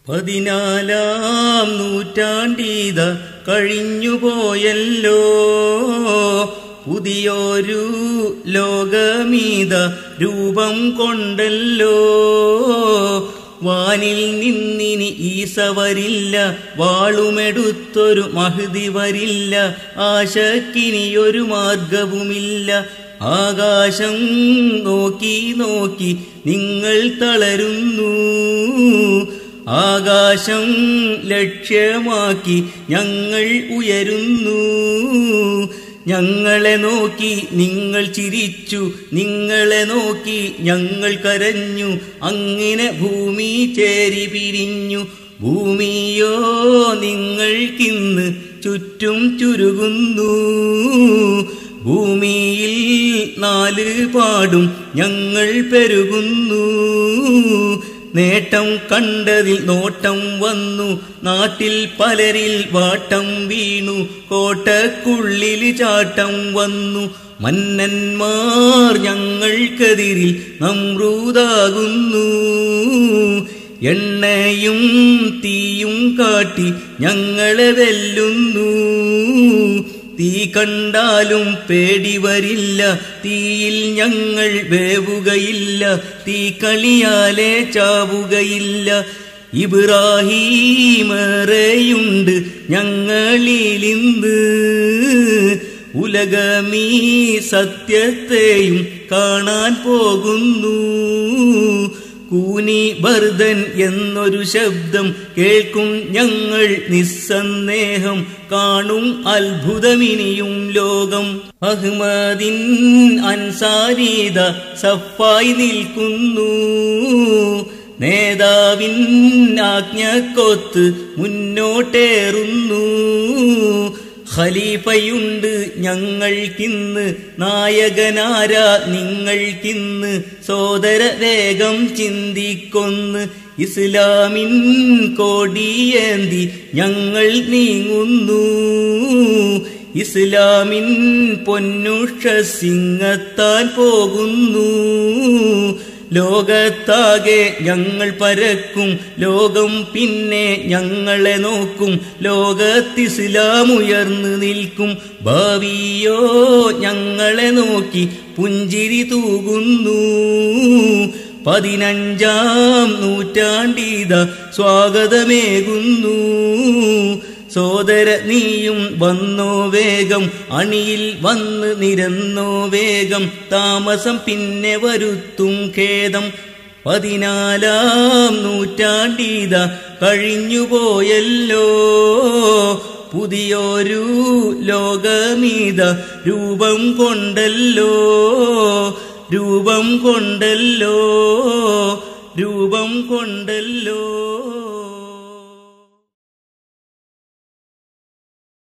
14-ാം നൂറ്റാണ്ടീത കഴിഞ്ഞുപോയല്ലോ. പുതിയൊരു ലോകമീത രൂപം കൊണ്ടല്ലോ. വാനിൽ നിന്നിനി ഈസ വരില്ല, വാളുമെടുത്തൊരു മഹ്ദി വരില്ല. ആശക്കിനിയൊരു മാർഗവുമില്ല. ആകാശം നോക്കി നോക്കി നിങ്ങൾ തളരുന്നു. ആകാശം ലക്ഷ്യമാക്കി ഞങ്ങൾ ഉയരുന്നു. ഞങ്ങളെ നോക്കി നിങ്ങൾ ചിരിച്ചു, നിങ്ങളെ നോക്കി ഞങ്ങൾ കരഞ്ഞു. അങ്ങനെ ഭൂമി ചേരി പിരിഞ്ഞു. ഭൂമിയോ നിങ്ങൾക്കിന്ന് ചുറ്റും ചുരുകുന്നു. ഭൂമിയിൽ 4 പാടും ഞങ്ങൾ പെരുകുന്നു. നേട്ടം കണ്ടതിൽ നോട്ടം വന്നു, നാട്ടിൽ പലരിൽ വാട്ടം വീണു. കോട്ടക്കുള്ളിൽ ചാട്ടം വന്നു, മന്നന്മാർ ഞങ്ങൾക്കെതിരിൽ നമ്രൂദാകുന്നു. എണ്ണയും തീയും കാട്ടി ഞങ്ങളെ വെല്ലുന്നു. തീ കണ്ടാലും പേടി വരില്ല, തീയിൽ ഞങ്ങൾ വേവുകയില്ല. തീ കളിയാലെ ചാവുകയില്ല. ഇബ്രാഹീമേറെയുണ്ട് ഞങ്ങളിലിന്ന്. ഉലകമീ സത്യത്തെയും കാണാൻ പോകുന്നു. കൂനി ബർദൻ എന്നൊരു ശബ്ദം കേൾക്കും ഞങ്ങൾ നിസ്സന്ദേഹം. കാണും അത്ഭുതമിനിയും ലോകം. അഹ്മദിൻ അൻസാരീദ സഫായി നിൽക്കുന്നു. നേതാവിൻ ആജ്ഞക്കൊത്ത് മുന്നോട്ടേറുന്നു. ഖലീഫയുണ്ട് ഞങ്ങൾക്കിന്ന്, നായകനാരാ നിങ്ങൾക്കിന്ന്. സോദര വേഗം ചിന്തിക്കൊന്ന്, ഇസ്ലാമിൻ കൊടിയേന്തി ഞങ്ങൾ നീങ്ങുന്നു. ഇസ്ലാമിൻ പൊന്നുഷസിങ്ങത്താൻ പോകുന്നു. ലോകത്താകെ ഞങ്ങൾ പരക്കും, ലോകം പിന്നെ ഞങ്ങളെ നോക്കും. ലോകത്തിസ്ലാം ഉയർന്നു നിൽക്കും. ഭാവിയോ ഞങ്ങളെ നോക്കി പുഞ്ചിരി തൂകുന്നു. 15-ാം നൂറ്റാണ്ടീത സ്വാഗതമേകുന്നു. സോദര നീയും വന്നോ വേഗം, അണിയിൽ വന്ന് നിരന്നോ വേഗം. താമസം പിന്നെ വരുത്തും ഖേദം. 14-ാം നൂറ്റാണ്ടീത കഴിഞ്ഞുപോയല്ലോ. പുതിയൊരു ലോകമീത രൂപം കൊണ്ടല്ലോ. രൂപം കൊണ്ടല്ലോ. രൂപം കൊണ്ടല്ലോ.